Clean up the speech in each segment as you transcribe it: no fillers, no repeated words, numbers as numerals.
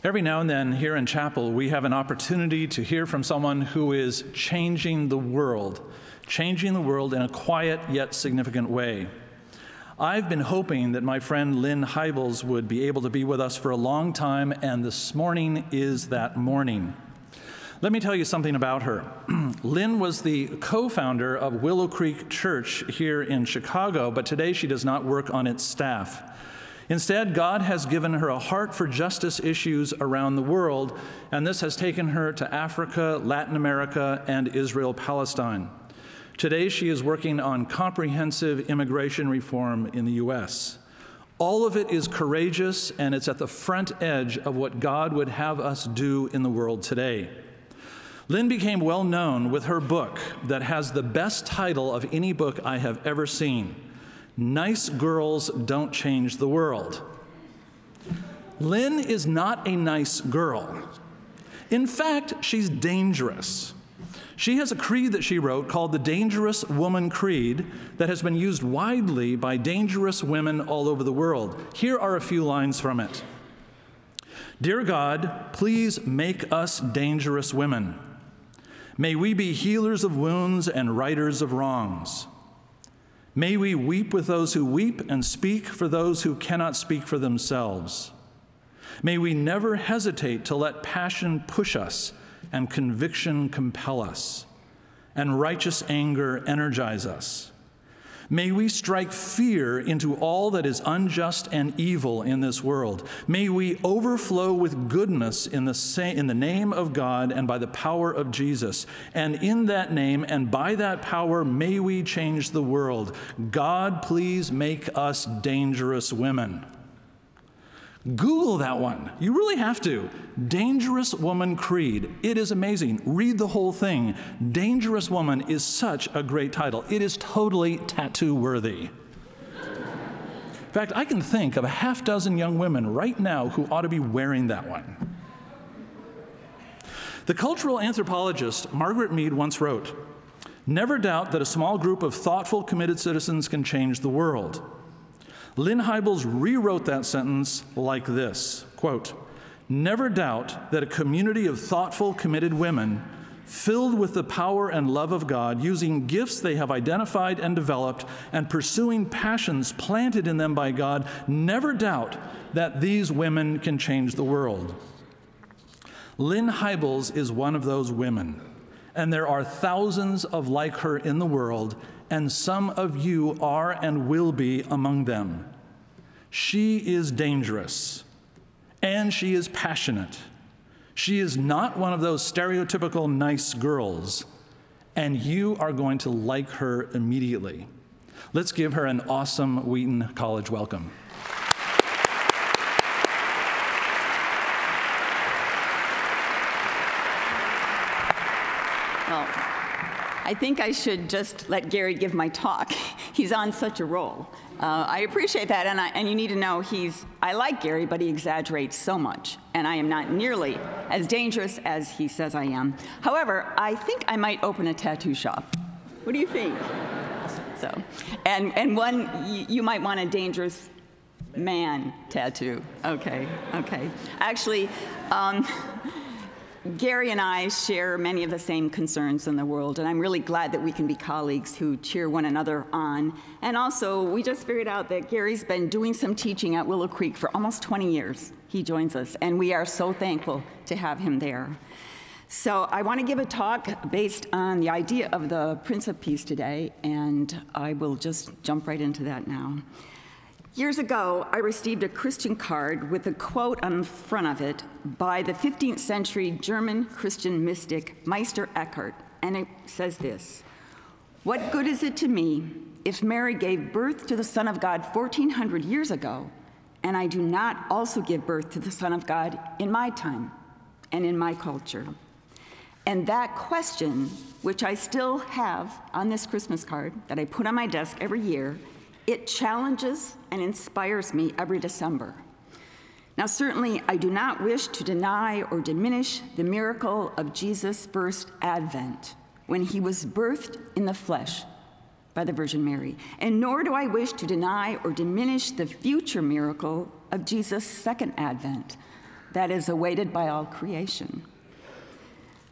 Every now and then here in chapel, we have an opportunity to hear from someone who is changing the world in a quiet yet significant way. I've been hoping that my friend Lynne Hybels would be able to be with us for a long time, and this morning is that morning. Let me tell you something about her. Lynne was the co-founder of Willow Creek Church here in Chicago, but today she does not work on its staff. Instead, God has given her a heart for justice issues around the world, and this has taken her to Africa, Latin America, and Israel-Palestine. Today, she is working on comprehensive immigration reform in the U.S. All of it is courageous, and it's at the front edge of what God would have us do in the world today. Lynne became well known with her book that has the best title of any book I have ever seen: Nice Girls Don't Change the World. Lynne is not a nice girl. In fact, she's dangerous. She has a creed that she wrote called the Dangerous Woman Creed that has been used widely by dangerous women all over the world. Here are a few lines from it. Dear God, please make us dangerous women. May we be healers of wounds and righters of wrongs. May we weep with those who weep and speak for those who cannot speak for themselves. May we never hesitate to let passion push us and conviction compel us, and righteous anger energize us. May we strike fear into all that is unjust and evil in this world. May we overflow with goodness in the name of God and by the power of Jesus. And in that name and by that power, may we change the world. God, please make us dangerous women. Google that one. You really have to. Dangerous Woman Creed. It is amazing. Read the whole thing. Dangerous Woman is such a great title. It is totally tattoo-worthy. In fact, I can think of a half dozen young women right now who ought to be wearing that one. The cultural anthropologist Margaret Mead once wrote, "Never doubt that a small group of thoughtful, committed citizens can change the world." Lynne Hybels rewrote that sentence like this, quote, "Never doubt that a community of thoughtful, committed women filled with the power and love of God, using gifts they have identified and developed and pursuing passions planted in them by God, never doubt that these women can change the world." Lynne Hybels is one of those women, and there are thousands of like her in the world, and some of you are and will be among them. She is dangerous, and she is passionate. She is not one of those stereotypical nice girls, and you are going to like her immediately. Let's give her an awesome Wheaton College welcome. Well, I think I should just let Gary give my talk. He's on such a roll. I appreciate that, and you need to know I like Gary, but he exaggerates so much, and I am not nearly as dangerous as he says I am. However, I think I might open a tattoo shop. What do you think? So, and one, you might want a dangerous man tattoo. Okay. Actually, Gary and I share many of the same concerns in the world, and I'm really glad that we can be colleagues who cheer one another on. And also, we just figured out that Gary's been doing some teaching at Willow Creek for almost 20 years. He joins us, and we are so thankful to have him there. So I want to give a talk based on the idea of the Prince of Peace today, and I will just jump right into that now. Years ago, I received a Christian card with a quote on the front of it by the 15th century German Christian mystic Meister Eckhart, and it says this: "What good is it to me if Mary gave birth to the Son of God 1,400 years ago, and I do not also give birth to the Son of God in my time and in my culture?" And that question, which I still have on this Christmas card that I put on my desk every year, it challenges and inspires me every December. Now, certainly, I do not wish to deny or diminish the miracle of Jesus' first advent, when he was birthed in the flesh by the Virgin Mary, and nor do I wish to deny or diminish the future miracle of Jesus' second advent, that is awaited by all creation.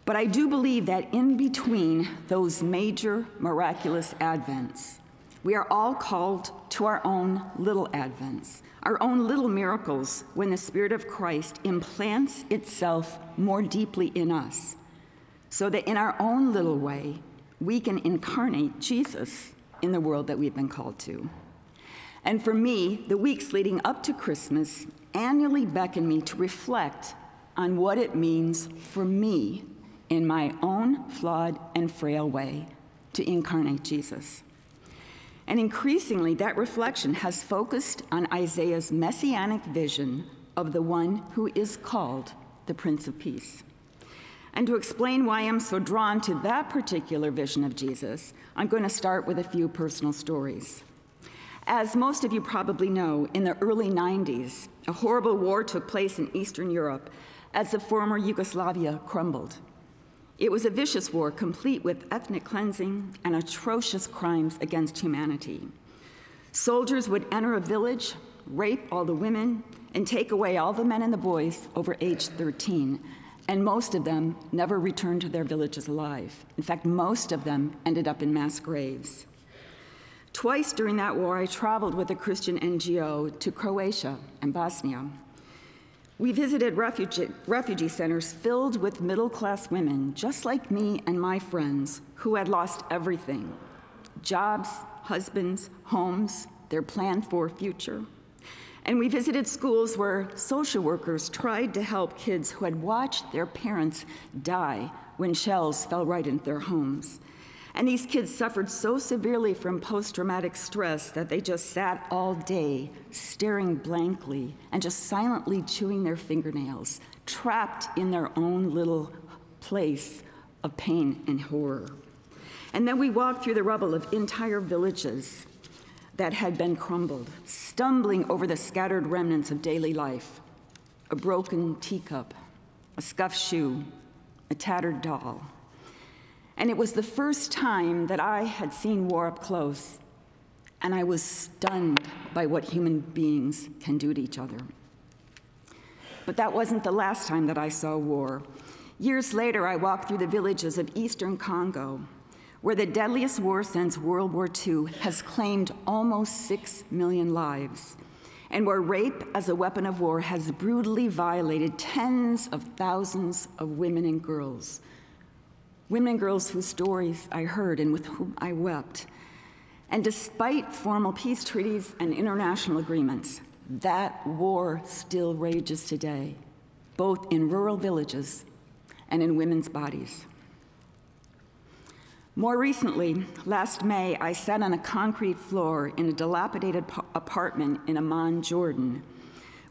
But I do believe that in between those major miraculous advents, we are all called to our own little advents, our own little miracles when the Spirit of Christ implants itself more deeply in us, so that in our own little way, we can incarnate Jesus in the world that we've been called to. And for me, the weeks leading up to Christmas annually beckon me to reflect on what it means for me in my own flawed and frail way to incarnate Jesus. And increasingly, that reflection has focused on Isaiah's messianic vision of the one who is called the Prince of Peace. And to explain why I'm so drawn to that particular vision of Jesus, I'm going to start with a few personal stories. As most of you probably know, in the early 90s, a horrible war took place in Eastern Europe as the former Yugoslavia crumbled. It was a vicious war, complete with ethnic cleansing and atrocious crimes against humanity. Soldiers would enter a village, rape all the women, and take away all the men and the boys over age 13, and most of them never returned to their villages alive. In fact, most of them ended up in mass graves. Twice during that war, I traveled with a Christian NGO to Croatia and Bosnia. We visited refugee centers filled with middle-class women, just like me and my friends, who had lost everything: jobs, husbands, homes, their planned-for future. And we visited schools where social workers tried to help kids who had watched their parents die when shells fell right into their homes. And these kids suffered so severely from post-traumatic stress that they just sat all day staring blankly and just silently chewing their fingernails, trapped in their own little place of pain and horror. And then we walked through the rubble of entire villages that had been crumbled, stumbling over the scattered remnants of daily life: a broken teacup, a scuffed shoe, a tattered doll. And it was the first time that I had seen war up close, and I was stunned by what human beings can do to each other. But that wasn't the last time that I saw war. Years later, I walked through the villages of eastern Congo, where the deadliest war since World War II has claimed almost 6 million lives, and where rape as a weapon of war has brutally violated tens of thousands of women and girls. Women and girls whose stories I heard and with whom I wept. And despite formal peace treaties and international agreements, that war still rages today, both in rural villages and in women's bodies. More recently, last May, I sat on a concrete floor in a dilapidated apartment in Amman, Jordan,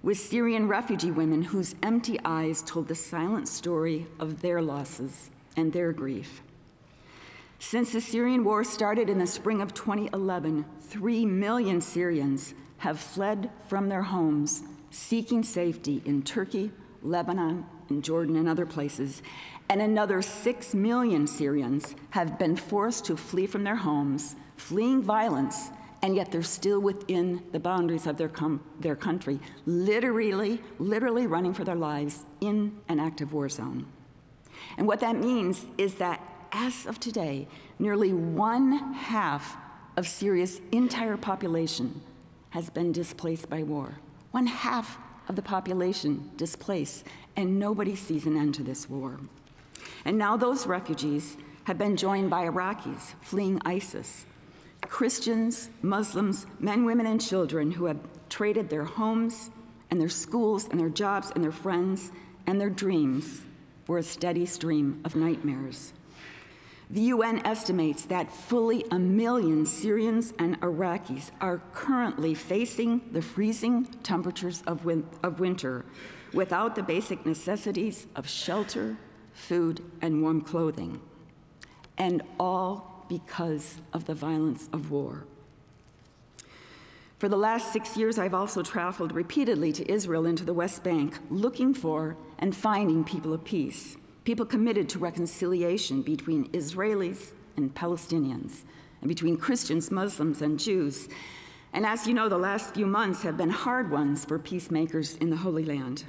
with Syrian refugee women whose empty eyes told the silent story of their losses and their grief. Since the Syrian war started in the spring of 2011, 3 million Syrians have fled from their homes, seeking safety in Turkey, Lebanon, and Jordan, and other places. And another 6 million Syrians have been forced to flee from their homes, fleeing violence, and yet they're still within the boundaries of their country, literally running for their lives in an active war zone. And what that means is that as of today, nearly 1/2 of Syria's entire population has been displaced by war. 1/2 of the population displaced, and nobody sees an end to this war. And now those refugees have been joined by Iraqis fleeing ISIS, Christians, Muslims, men, women, and children who have traded their homes and their schools and their jobs and their friends and their dreams for a steady stream of nightmares. The UN estimates that fully 1 million Syrians and Iraqis are currently facing the freezing temperatures of winter without the basic necessities of shelter, food, and warm clothing, and all because of the violence of war. For the last 6 years, I've also traveled repeatedly to Israel and to the West Bank, looking for and finding people of peace, people committed to reconciliation between Israelis and Palestinians, and between Christians, Muslims, and Jews. And as you know, the last few months have been hard ones for peacemakers in the Holy Land.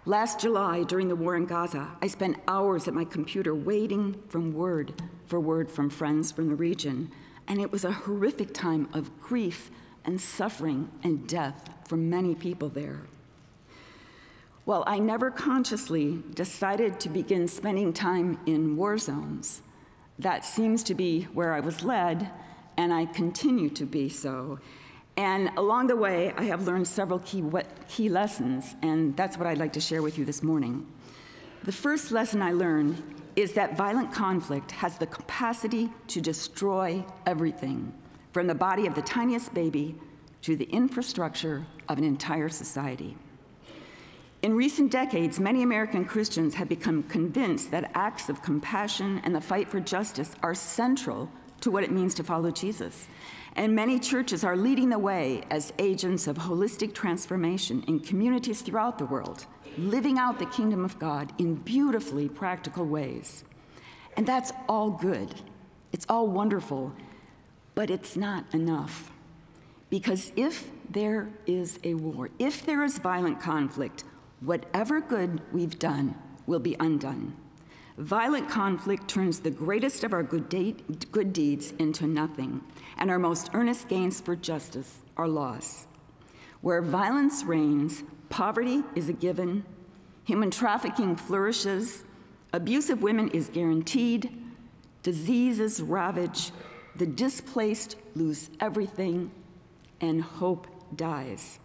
Last July, during the war in Gaza, I spent hours at my computer waiting for word from friends from the region, and it was a horrific time of grief and suffering and death for many people there. While I never consciously decided to begin spending time in war zones, that seems to be where I was led, and I continue to be so. And along the way, I have learned several key lessons, and that's what I'd like to share with you this morning. The first lesson I learned is that violent conflict has the capacity to destroy everything, from the body of the tiniest baby to the infrastructure of an entire society. In recent decades, many American Christians have become convinced that acts of compassion and the fight for justice are central to what it means to follow Jesus. And many churches are leading the way as agents of holistic transformation in communities throughout the world, living out the kingdom of God in beautifully practical ways. And that's all good. It's all wonderful, but it's not enough. Because if there is a war, if there is violent conflict, whatever good we've done will be undone. Violent conflict turns the greatest of our good deeds into nothing, and our most earnest gains for justice are lost. Where violence reigns, poverty is a given, human trafficking flourishes, abuse of women is guaranteed, diseases ravage, the displaced lose everything, and hope dies.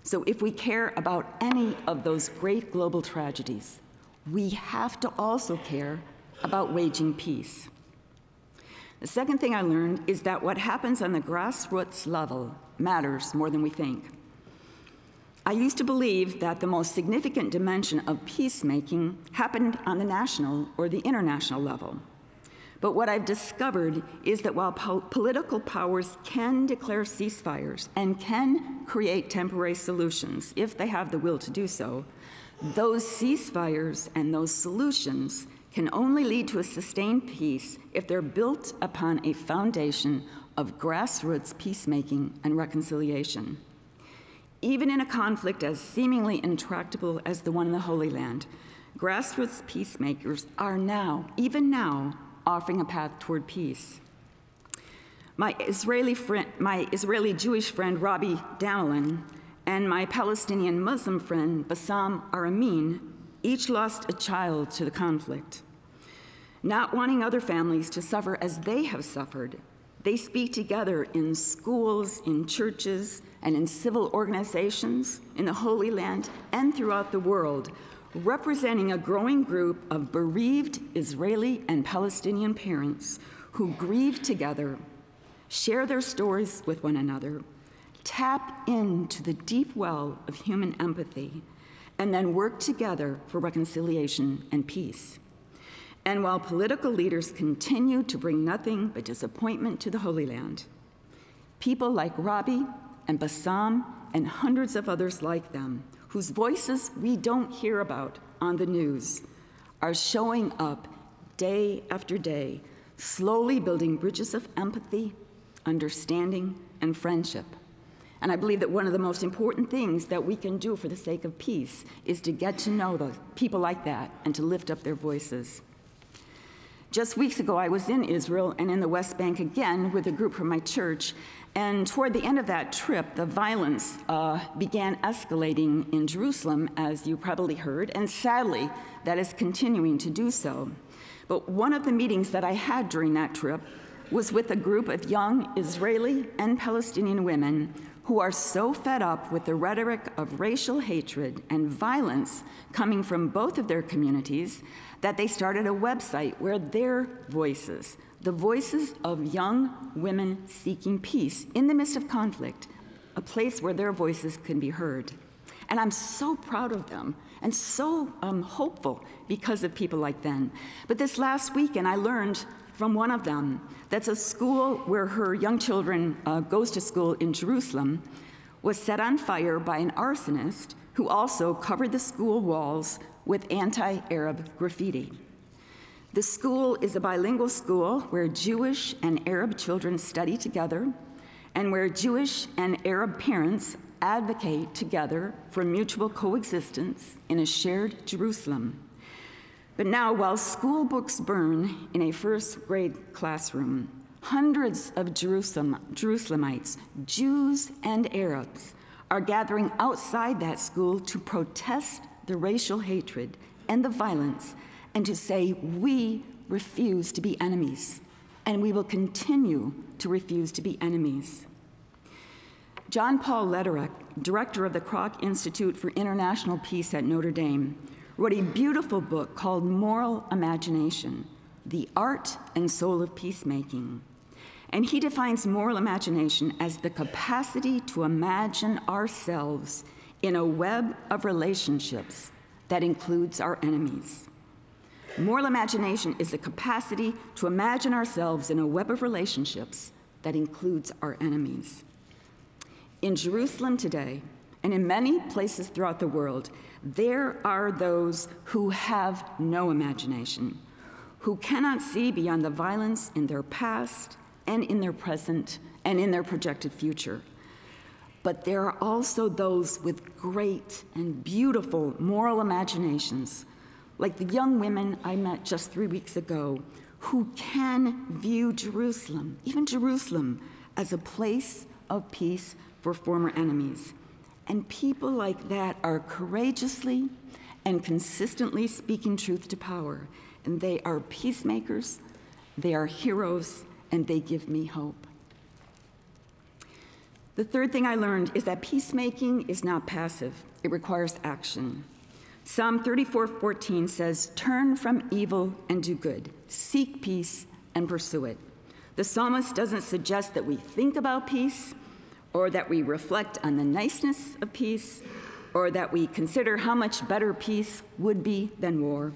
So if we care about any of those great global tragedies, we have to also care about waging peace. The second thing I learned is that what happens on the grassroots level matters more than we think. I used to believe that the most significant dimension of peacemaking happened on the national or the international level. But what I've discovered is that while political powers can declare ceasefires and can create temporary solutions if they have the will to do so, those ceasefires and those solutions can only lead to a sustained peace if they're built upon a foundation of grassroots peacemaking and reconciliation. Even in a conflict as seemingly intractable as the one in the Holy Land, grassroots peacemakers are now, even now, offering a path toward peace. My Israeli Jewish friend, Rabbi Danilin, and my Palestinian Muslim friend, Bassam Aramin, each lost a child to the conflict. Not wanting other families to suffer as they have suffered, they speak together in schools, in churches, and in civil organizations in the Holy Land and throughout the world, representing a growing group of bereaved Israeli and Palestinian parents who grieve together, share their stories with one another, tap into the deep well of human empathy, and then work together for reconciliation and peace. And while political leaders continue to bring nothing but disappointment to the Holy Land, people like Rabbi and Bassam and hundreds of others like them, whose voices we don't hear about on the news, are showing up day after day, slowly building bridges of empathy, understanding, and friendship. And I believe that one of the most important things that we can do for the sake of peace is to get to know those people like that and to lift up their voices. Just weeks ago, I was in Israel and in the West Bank again with a group from my church, and toward the end of that trip, the violence began escalating in Jerusalem, as you probably heard, and sadly, that is continuing to do so. But one of the meetings that I had during that trip was with a group of young Israeli and Palestinian women who are so fed up with the rhetoric of racial hatred and violence coming from both of their communities that they started a website where their voices, the voices of young women seeking peace in the midst of conflict, a place where their voices can be heard. And I'm so proud of them and so hopeful because of people like them. But this last weekend, I learned from one of them that's a school where her young children goes to school in Jerusalem was set on fire by an arsonist who also covered the school walls with anti-Arab graffiti. The school is a bilingual school where Jewish and Arab children study together and where Jewish and Arab parents advocate together for mutual coexistence in a shared Jerusalem. But now, while school books burn in a first-grade classroom, hundreds of Jerusalemites, Jews and Arabs, are gathering outside that school to protest the racial hatred and the violence and to say, we refuse to be enemies, and we will continue to refuse to be enemies. John Paul Lederach, director of the Kroc Institute for International Peace at Notre Dame, wrote a beautiful book called Moral Imagination, The Art and Soul of Peacemaking. And he defines moral imagination as the capacity to imagine ourselves in a web of relationships that includes our enemies. Moral imagination is the capacity to imagine ourselves in a web of relationships that includes our enemies. In Jerusalem today, and in many places throughout the world, there are those who have no imagination, who cannot see beyond the violence in their past and in their present and in their projected future. But there are also those with great and beautiful moral imaginations, like the young women I met just 3 weeks ago, who can view Jerusalem, even Jerusalem, as a place of peace for former enemies. And people like that are courageously and consistently speaking truth to power. And they are peacemakers, they are heroes, and they give me hope. The third thing I learned is that peacemaking is not passive. It requires action. Psalm 34:14 says, "Turn from evil and do good. Seek peace and pursue it." The psalmist doesn't suggest that we think about peace, or that we reflect on the niceness of peace, or that we consider how much better peace would be than war.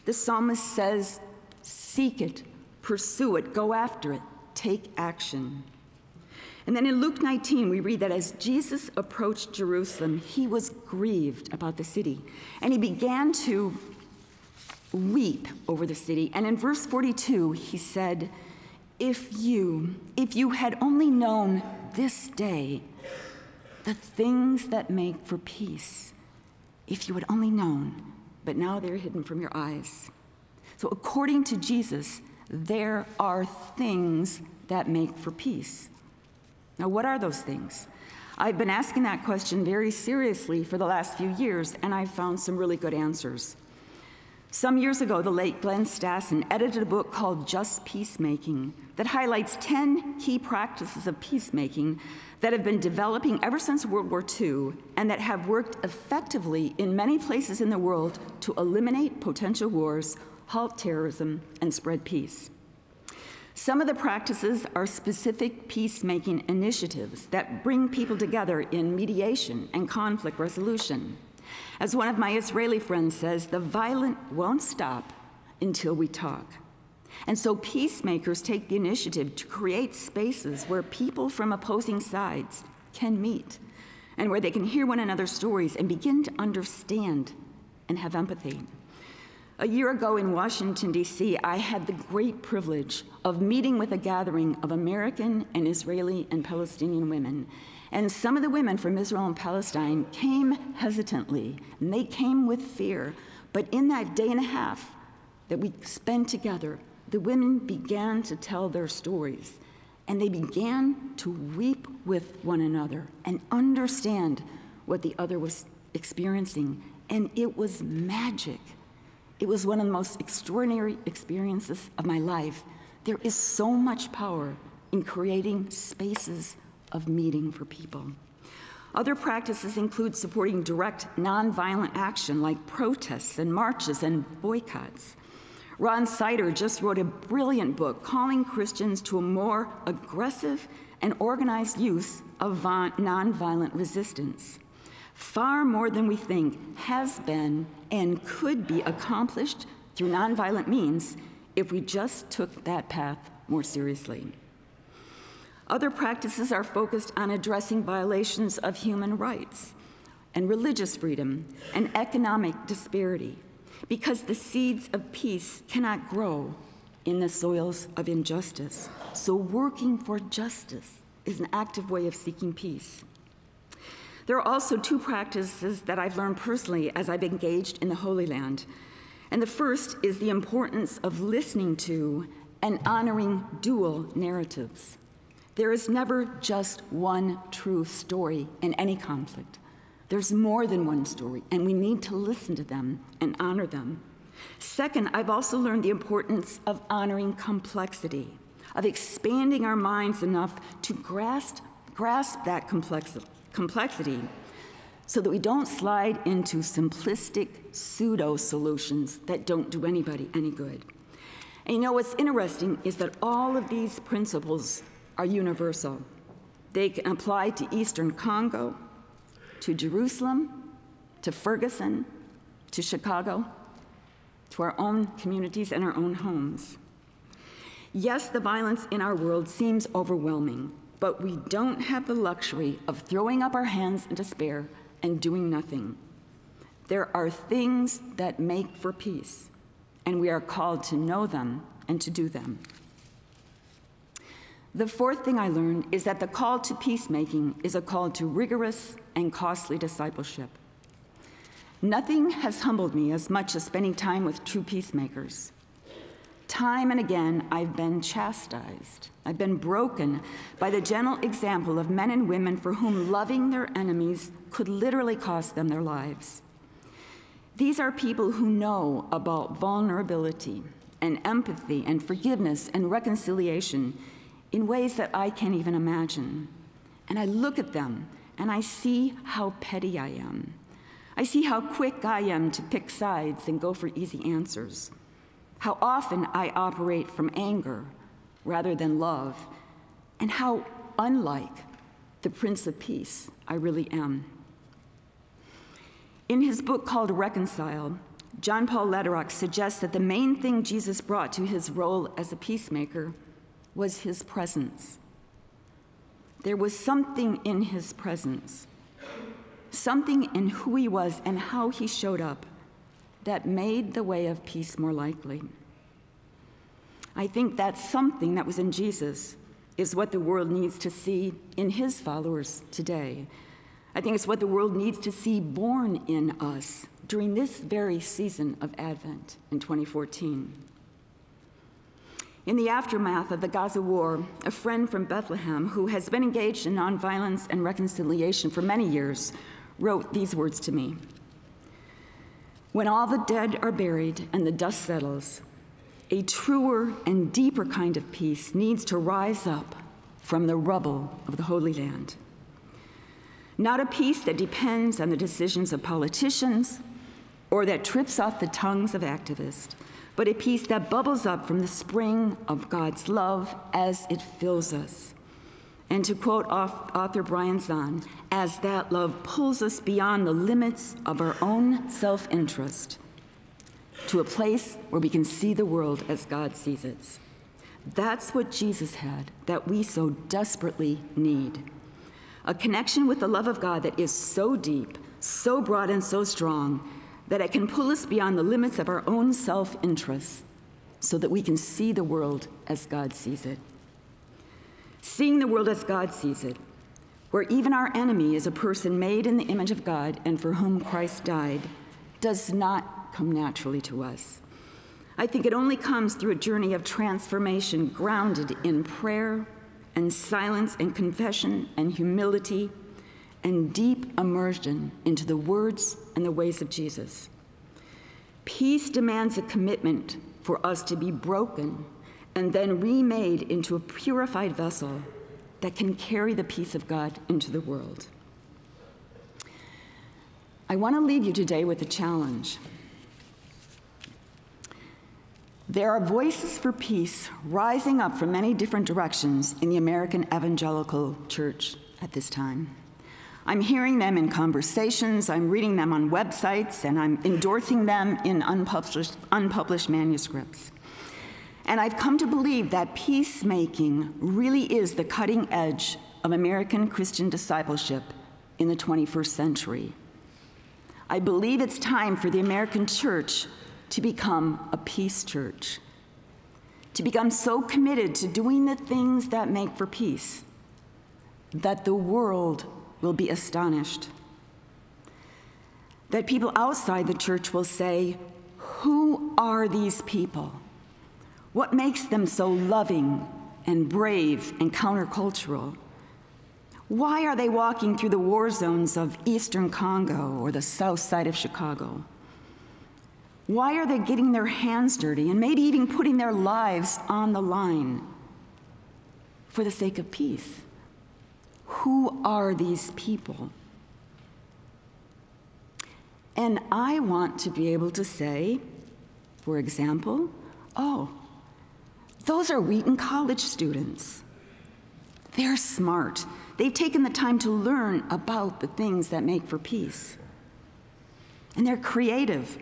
The psalmist says, seek it, pursue it, go after it, take action. And then in Luke 19, we read that as Jesus approached Jerusalem, he was grieved about the city, and he began to weep over the city. And in verse 42, he said, if you had only known this day the things that make for peace, if you had only known, but now they're hidden from your eyes. So according to Jesus, there are things that make for peace. Now, what are those things? I've been asking that question very seriously for the last few years, and I've found some really good answers. Some years ago, the late Glenn Stassen edited a book called Just Peacemaking that highlights 10 key practices of peacemaking that have been developing ever since World War II and that have worked effectively in many places in the world to eliminate potential wars, halt terrorism, and spread peace. Some of the practices are specific peacemaking initiatives that bring people together in mediation and conflict resolution. As one of my Israeli friends says, the violent won't stop until we talk. And so peacemakers take the initiative to create spaces where people from opposing sides can meet and where they can hear one another's stories and begin to understand and have empathy. A year ago in Washington, D.C., I had the great privilege of meeting with a gathering of American and Israeli and Palestinian women. And some of the women from Israel and Palestine came hesitantly, and they came with fear. But in that day and a half that we spent together, the women began to tell their stories, and they began to weep with one another and understand what the other was experiencing. And it was magic. It was one of the most extraordinary experiences of my life. There is so much power in creating spaces of meeting for people. Other practices include supporting direct nonviolent action like protests and marches and boycotts. Ron Sider just wrote a brilliant book calling Christians to a more aggressive and organized use of nonviolent resistance. Far more than we think has been and could be accomplished through nonviolent means if we just took that path more seriously. Other practices are focused on addressing violations of human rights and religious freedom and economic disparity, because the seeds of peace cannot grow in the soils of injustice. So working for justice is an active way of seeking peace. There are also two practices that I've learned personally as I've engaged in the Holy Land. And the first is the importance of listening to and honoring dual narratives. There is never just one true story in any conflict. There's more than one story, and we need to listen to them and honor them. Second, I've also learned the importance of honoring complexity, of expanding our minds enough to grasp that complexity so that we don't slide into simplistic pseudo-solutions that don't do anybody any good. And you know what's interesting is that all of these principles are universal. They can apply to Eastern Congo, to Jerusalem, to Ferguson, to Chicago, to our own communities and our own homes. Yes, the violence in our world seems overwhelming, but we don't have the luxury of throwing up our hands in despair and doing nothing. There are things that make for peace, and we are called to know them and to do them. The fourth thing I learned is that the call to peacemaking is a call to rigorous and costly discipleship. Nothing has humbled me as much as spending time with true peacemakers. Time and again, I've been chastised. I've been broken by the gentle example of men and women for whom loving their enemies could literally cost them their lives. These are people who know about vulnerability and empathy and forgiveness and reconciliation in ways that I can't even imagine. And I look at them and I see how petty I am. I see how quick I am to pick sides and go for easy answers. How often I operate from anger rather than love, and how unlike the Prince of Peace I really am. In his book called Reconcile, John Paul Lederach suggests that the main thing Jesus brought to his role as a peacemaker was his presence. There was something in his presence, something in who he was and how he showed up that made the way of peace more likely. I think that something that was in Jesus is what the world needs to see in his followers today. I think it's what the world needs to see born in us during this very season of Advent in 2014. In the aftermath of the Gaza war, a friend from Bethlehem who has been engaged in nonviolence and reconciliation for many years wrote these words to me. When all the dead are buried and the dust settles, a truer and deeper kind of peace needs to rise up from the rubble of the Holy Land. Not a peace that depends on the decisions of politicians or that trips off the tongues of activists, but a peace that bubbles up from the spring of God's love as it fills us. And to quote author Brian Zahn, as that love pulls us beyond the limits of our own self-interest to a place where we can see the world as God sees it. That's what Jesus had that we so desperately need. A connection with the love of God that is so deep, so broad, and so strong that it can pull us beyond the limits of our own self-interest so that we can see the world as God sees it. Seeing the world as God sees it, where even our enemy is a person made in the image of God and for whom Christ died, does not come naturally to us. I think it only comes through a journey of transformation grounded in prayer and silence and confession and humility and deep immersion into the words and the ways of Jesus. Peace demands a commitment for us to be broken and then remade into a purified vessel that can carry the peace of God into the world. I want to leave you today with a challenge. There are voices for peace rising up from many different directions in the American evangelical church at this time. I'm hearing them in conversations, I'm reading them on websites, and I'm endorsing them in unpublished manuscripts. And I've come to believe that peacemaking really is the cutting edge of American Christian discipleship in the 21st century. I believe it's time for the American church to become a peace church, to become so committed to doing the things that make for peace that the world will be astonished. that people outside the church will say, who are these people? What makes them so loving and brave and countercultural? Why are they walking through the war zones of eastern Congo or the south side of Chicago? Why are they getting their hands dirty and maybe even putting their lives on the line for the sake of peace? Who are these people? And I want to be able to say, for example, oh, those are Wheaton College students. They're smart. They've taken the time to learn about the things that make for peace. And they're creative.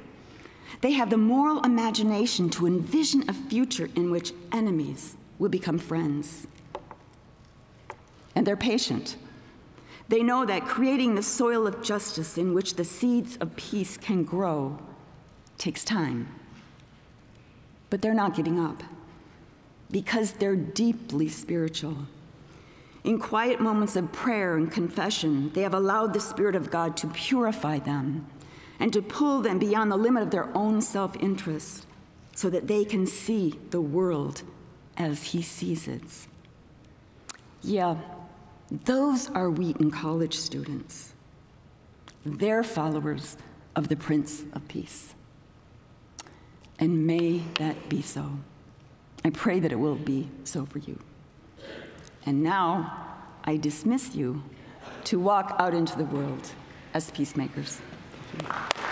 They have the moral imagination to envision a future in which enemies will become friends. And they're patient. They know that creating the soil of justice in which the seeds of peace can grow takes time. But they're not giving up because they're deeply spiritual. In quiet moments of prayer and confession, they have allowed the Spirit of God to purify them and to pull them beyond the limit of their own self-interest so that they can see the world as He sees it. Yeah, those are Wheaton College students. They're followers of the Prince of Peace. And may that be so. I pray that it will be so for you. And now I dismiss you to walk out into the world as peacemakers. Thank you.